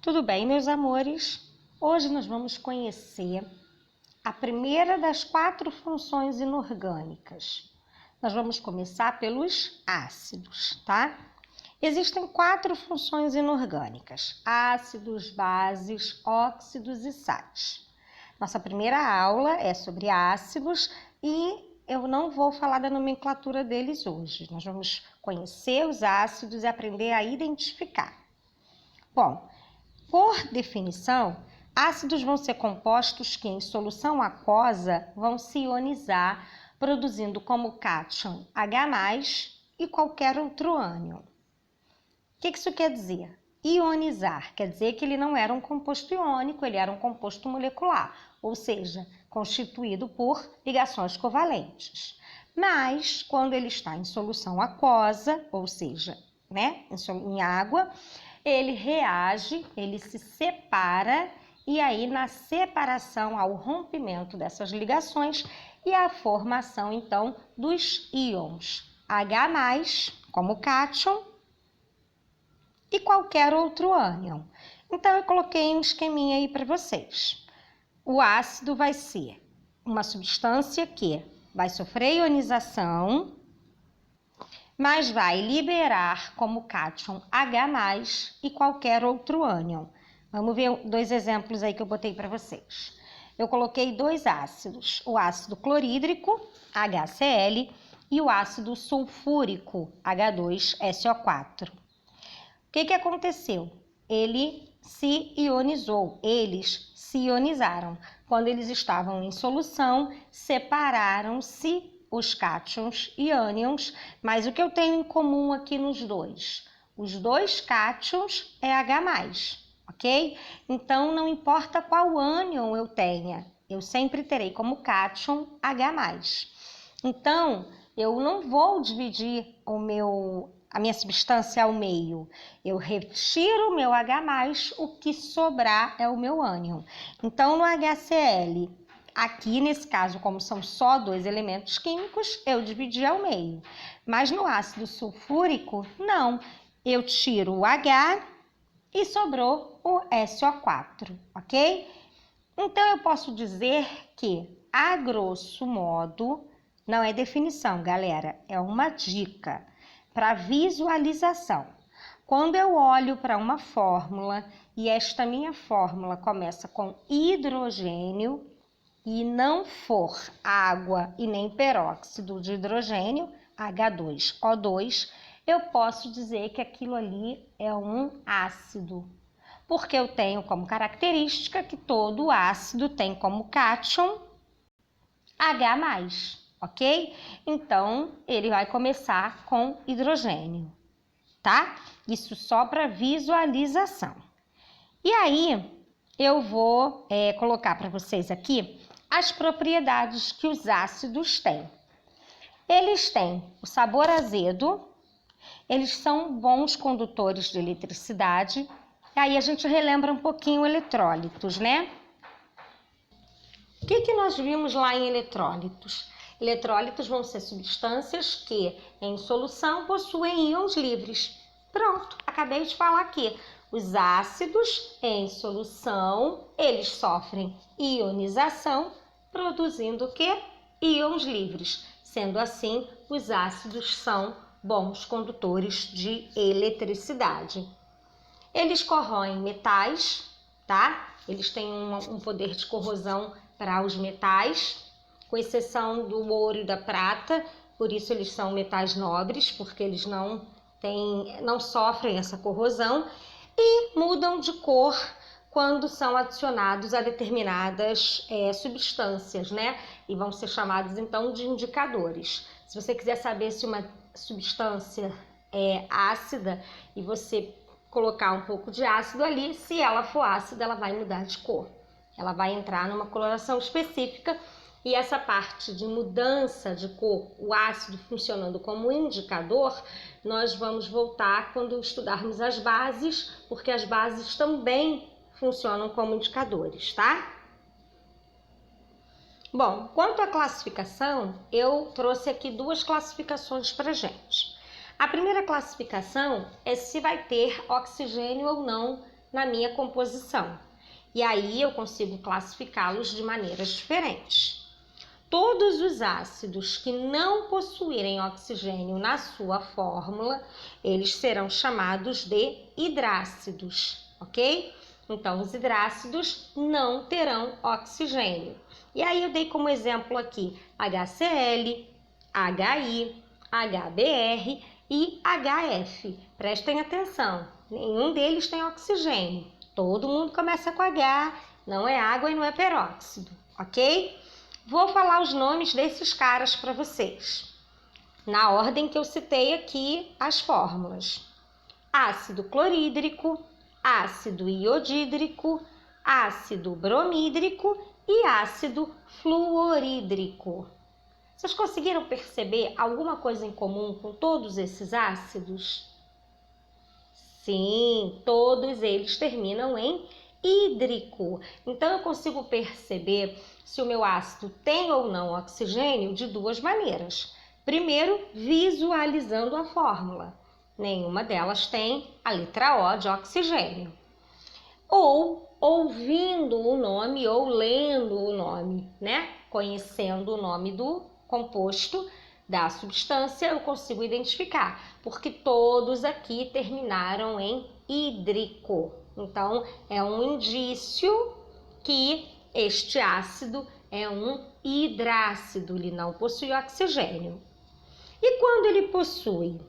Tudo bem, meus amores? Hoje nós vamos conhecer a primeira das 4 funções inorgânicas. Nós vamos começar pelos ácidos, tá? Existem 4 funções inorgânicas: ácidos, bases, óxidos e sais. Nossa primeira aula é sobre ácidos e eu não vou falar da nomenclatura deles hoje. Nós vamos conhecer os ácidos e aprender a identificar. Bom, por definição, ácidos vão ser compostos que em solução aquosa vão se ionizar, produzindo como cátion H+, e qualquer outro ânion. O que isso quer dizer? Ionizar quer dizer que ele não era um composto iônico, ele era um composto molecular, ou seja, constituído por ligações covalentes. Mas, quando ele está em solução aquosa, ou seja, em água, ele reage, ele se separa, e aí na separação, ao rompimento dessas ligações e a formação, então, dos íons H+, como cátion, e qualquer outro ânion. Então, eu coloquei um esqueminha aí para vocês. O ácido vai ser uma substância que vai sofrer ionização, mas vai liberar como cátion H+, e qualquer outro ânion. Vamos ver 2 exemplos aí que eu botei para vocês. Eu coloquei 2 ácidos, o ácido clorídrico, HCl, e o ácido sulfúrico, H2SO4. O que aconteceu? Ele se ionizou, eles se ionizaram. Quando eles estavam em solução, separaram-se os cátions e ânions, mas o que eu tenho em comum aqui nos dois? Os 2 cátions é H+, ok? Então, não importa qual ânion eu tenha, eu sempre terei como cátion H+. Então, eu não vou dividir a minha substância ao meio. Eu retiro o meu H+, o que sobrar é o meu ânion. Então, no HCl, aqui nesse caso, como são só 2 elementos químicos, eu dividi ao meio. Mas no ácido sulfúrico, não. Eu tiro o H e sobrou o SO4, ok? Então, eu posso dizer que, a grosso modo, não é definição, galera, é uma dica para visualização. Quando eu olho para uma fórmula e esta minha fórmula começa com hidrogênio e não for água e nem peróxido de hidrogênio, H2O2, eu posso dizer que aquilo ali é um ácido, porque eu tenho como característica que todo ácido tem como cátion H+. Ok? Então, ele vai começar com hidrogênio, tá? Isso só para visualização. E aí, eu vou colocar para vocês aqui as propriedades que os ácidos têm. Eles têm o sabor azedo, eles são bons condutores de eletricidade, e aí a gente relembra um pouquinho eletrólitos, né? O que nós vimos lá em eletrólitos? Eletrólitos vão ser substâncias que, em solução, possuem íons livres. Pronto, acabei de falar aqui. Os ácidos, em solução, eles sofrem ionização, produzindo o quê? Íons livres. Sendo assim, os ácidos são bons condutores de eletricidade. Eles corroem metais, tá? Eles têm um poder de corrosão para os metais, com exceção do ouro e da prata, por isso eles são metais nobres, porque eles não sofrem essa corrosão, e mudam de cor quando são adicionados a determinadas substâncias, né? E vão ser chamados então de indicadores. Se você quiser saber se uma substância é ácida e você colocar um pouco de ácido ali, se ela for ácida, ela vai mudar de cor. Ela vai entrar numa coloração específica. E essa parte de mudança de cor, o ácido funcionando como indicador, nós vamos voltar quando estudarmos as bases, porque as bases também funcionam como indicadores, tá? Bom, quanto à classificação, eu trouxe aqui 2 classificações pra gente. A primeira classificação é se vai ter oxigênio ou não na minha composição. E aí eu consigo classificá-los de maneiras diferentes. Todos os ácidos que não possuírem oxigênio na sua fórmula, eles serão chamados de hidrácidos, ok? Então, os hidrácidos não terão oxigênio. E aí eu dei como exemplo aqui HCl, HI, HBr e HF. Prestem atenção, nenhum deles tem oxigênio. Todo mundo começa com H, não é água e não é peróxido, ok? Vou falar os nomes desses caras para vocês, na ordem que eu citei aqui as fórmulas. Ácido clorídrico, ácido iodídrico, ácido bromídrico e ácido fluorídrico. Vocês conseguiram perceber alguma coisa em comum com todos esses ácidos? Sim, todos eles terminam em hídrico. Então, eu consigo perceber se o meu ácido tem ou não oxigênio de duas maneiras. Primeiro, visualizando a fórmula. Nenhuma delas tem a letra O de oxigênio. Ou ouvindo o nome ou lendo o nome, né? Conhecendo o nome do composto, da substância, eu consigo identificar, porque todos aqui terminaram em hídrico. Então, é um indício que este ácido é um hidrácido, ele não possui oxigênio. E quando ele possui?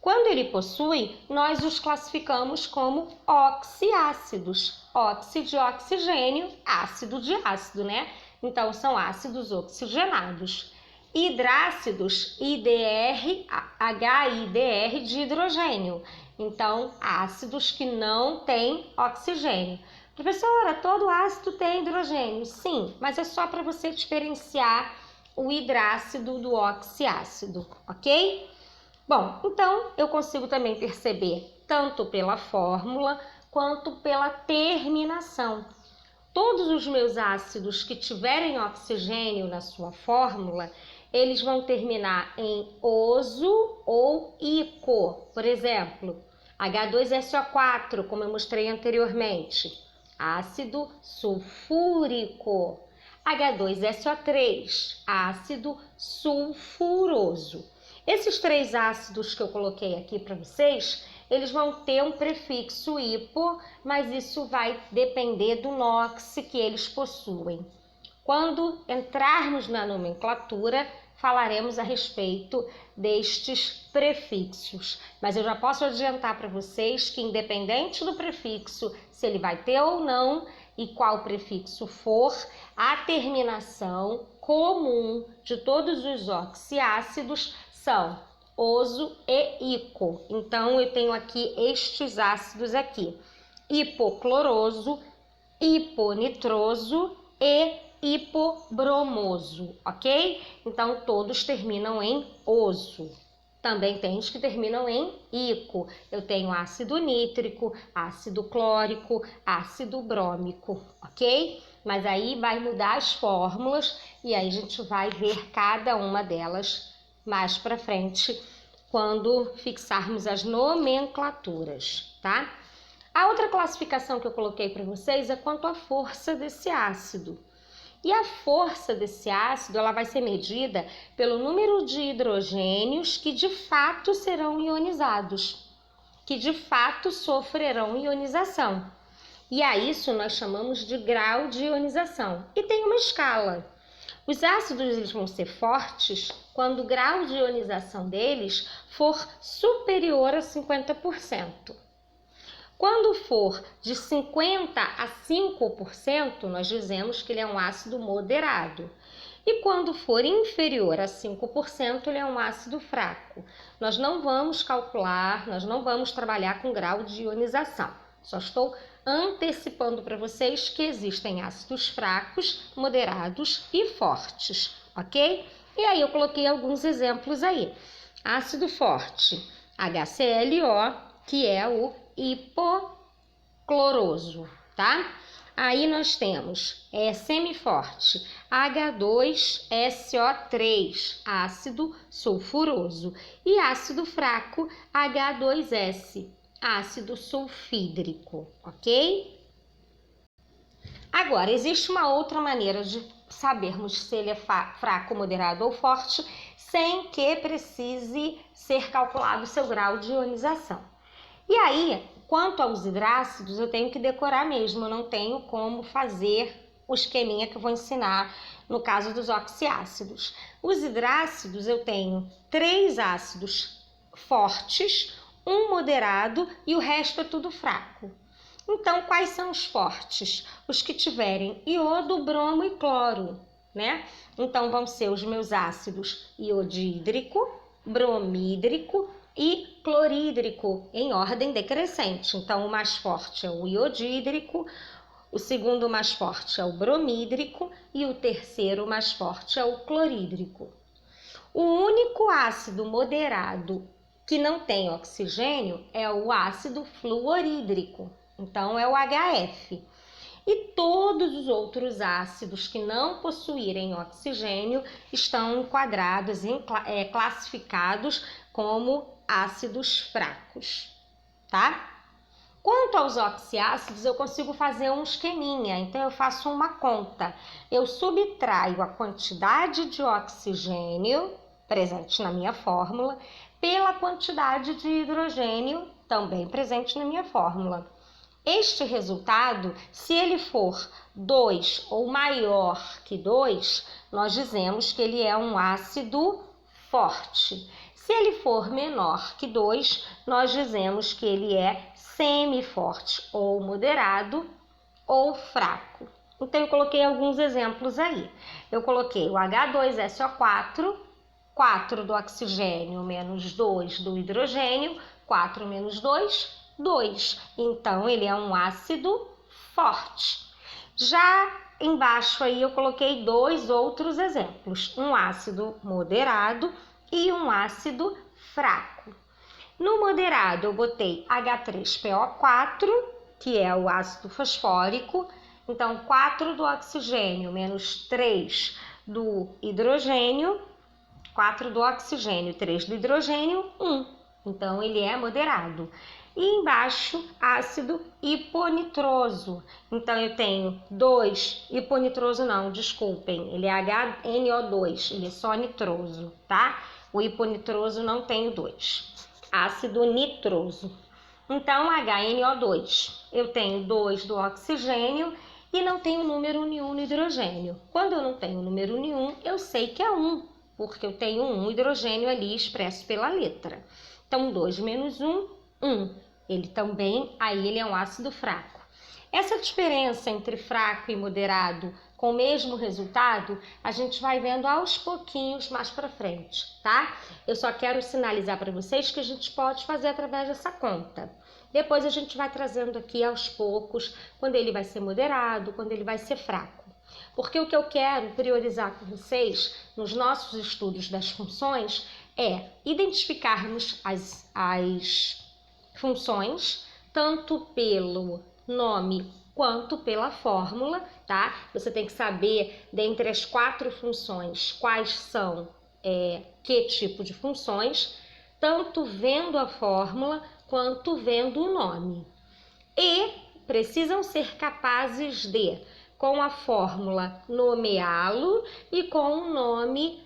Quando ele possui, nós os classificamos como oxiácidos. Oxi de oxigênio, ácido de ácido, né? Então, são ácidos oxigenados. Hidrácidos, IDR, HIDR de hidrogênio. Então, ácidos que não têm oxigênio. Professora, todo ácido tem hidrogênio? Sim, mas é só para você diferenciar o hidrácido do oxiácido, ok? Bom, então eu consigo também perceber tanto pela fórmula quanto pela terminação. Todos os meus ácidos que tiverem oxigênio na sua fórmula, eles vão terminar em oso ou ico. Por exemplo, H2SO4, como eu mostrei anteriormente, ácido sulfúrico. H2SO3, ácido sulfuroso. Esses três ácidos que eu coloquei aqui para vocês, eles vão ter um prefixo hipo, mas isso vai depender do NOx que eles possuem. Quando entrarmos na nomenclatura, falaremos a respeito destes prefixos. Mas eu já posso adiantar para vocês que, independente do prefixo, se ele vai ter ou não e qual prefixo for, a terminação comum de todos os oxiácidos são oso e ico. Então, eu tenho aqui estes ácidos aqui: hipocloroso, hiponitroso e hipobromoso, ok? Então, todos terminam em oso. Também tem os que terminam em ico. Eu tenho ácido nítrico, ácido clórico, ácido brômico, ok? Mas aí vai mudar as fórmulas e aí a gente vai ver cada uma delas mais para frente, quando fixarmos as nomenclaturas, tá? A outra classificação que eu coloquei para vocês é quanto à força desse ácido. E a força desse ácido, ela vai ser medida pelo número de hidrogênios que de fato serão ionizados, que de fato sofrerão ionização. E a isso nós chamamos de grau de ionização. E tem uma escala. Os ácidos eles vão ser fortes quando o grau de ionização deles for superior a 50%. Quando for de 50% a 5%, nós dizemos que ele é um ácido moderado. E quando for inferior a 5%, ele é um ácido fraco. Nós não vamos calcular, nós não vamos trabalhar com grau de ionização. Só estou antecipando para vocês que existem ácidos fracos, moderados e fortes, ok? E aí eu coloquei alguns exemplos aí. Ácido forte, HClO, que é o hipocloroso, tá? Aí nós temos semiforte, H2SO3, ácido sulfuroso, e ácido fraco, H2S, ácido sulfídrico, ok? Agora, existe uma outra maneira de sabermos se ele é fraco, moderado ou forte, sem que precise ser calculado o seu grau de ionização. E aí, quanto aos hidrácidos, eu tenho que decorar mesmo, eu não tenho como fazer o esqueminha que eu vou ensinar no caso dos oxiácidos. Os hidrácidos, eu tenho 3 ácidos fortes, um moderado e o resto é tudo fraco. Então, quais são os fortes? Os que tiverem iodo, bromo e cloro, né? Então, vão ser os meus ácidos iodídrico, bromídrico e clorídrico, em ordem decrescente. Então, o mais forte é o iodídrico, o segundo mais forte é o bromídrico e o terceiro mais forte é o clorídrico. O único ácido moderado que não tem oxigênio é o ácido fluorídrico. Então, é o HF. E todos os outros ácidos que não possuírem oxigênio estão enquadrados, classificados como ácidos fracos, tá? Quanto aos oxiácidos, eu consigo fazer um esqueminha, então eu faço uma conta. Eu subtraio a quantidade de oxigênio presente na minha fórmula pela quantidade de hidrogênio também presente na minha fórmula. Este resultado, se ele for 2 ou maior que 2, nós dizemos que ele é um ácido forte. Se ele for menor que 2, nós dizemos que ele é semiforte, ou moderado, ou fraco. Então, eu coloquei alguns exemplos aí. Eu coloquei o H2SO4, 4 do oxigênio menos 2 do hidrogênio, 4 menos 2, 2. Então, ele é um ácido forte. Já embaixo aí eu coloquei 2 outros exemplos, um ácido moderado e um ácido fraco. No moderado eu botei H3PO4, que é o ácido fosfórico, então 4 do oxigênio menos 3 do hidrogênio, 4 do oxigênio, 3 do hidrogênio, 1. Então ele é moderado. E embaixo, ácido hiponitroso. Então, eu tenho 2, hiponitroso não, desculpem, ele é HNO2, ele é só nitroso, tá? O hiponitroso não tem 2. Ácido nitroso. Então, HNO2, eu tenho 2 do oxigênio e não tenho número nenhum no hidrogênio. Quando eu não tenho número nenhum, eu sei que é 1, porque eu tenho um hidrogênio ali expresso pela letra. Então, 2 menos 1, 1. Ele também, aí ele é um ácido fraco. Essa diferença entre fraco e moderado com o mesmo resultado, a gente vai vendo aos pouquinhos mais para frente, tá? Eu só quero sinalizar para vocês que a gente pode fazer através dessa conta. Depois a gente vai trazendo aqui aos poucos, quando ele vai ser moderado, quando ele vai ser fraco. Porque o que eu quero priorizar com vocês nos nossos estudos das funções é identificarmos as funções, tanto pelo nome quanto pela fórmula, tá? Você tem que saber, dentre as 4 funções, quais são, que tipo de funções, tanto vendo a fórmula quanto vendo o nome. E precisam ser capazes de, com a fórmula, nomeá-lo e com o nome,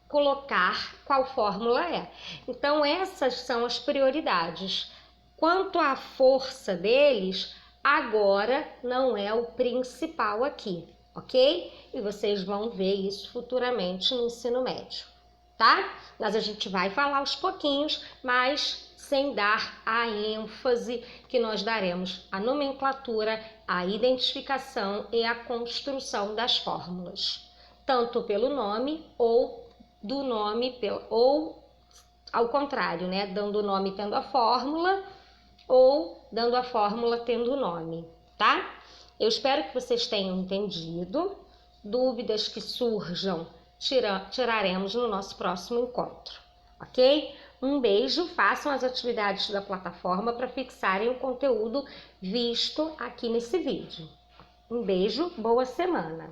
colocar qual fórmula é. Então, essas são as prioridades. Quanto à força deles, agora não é o principal aqui, ok? E vocês vão ver isso futuramente no ensino médio, tá? Mas a gente vai falar aos pouquinhos, mas sem dar a ênfase que nós daremos à nomenclatura, à identificação e à construção das fórmulas, tanto pelo nome ou do nome, ou ao contrário, né? Dando o nome tendo a fórmula ou dando a fórmula tendo o nome, tá? Eu espero que vocês tenham entendido. Dúvidas que surjam, tiraremos no nosso próximo encontro, ok? Um beijo, façam as atividades da plataforma para fixarem o conteúdo visto aqui nesse vídeo. Um beijo, boa semana!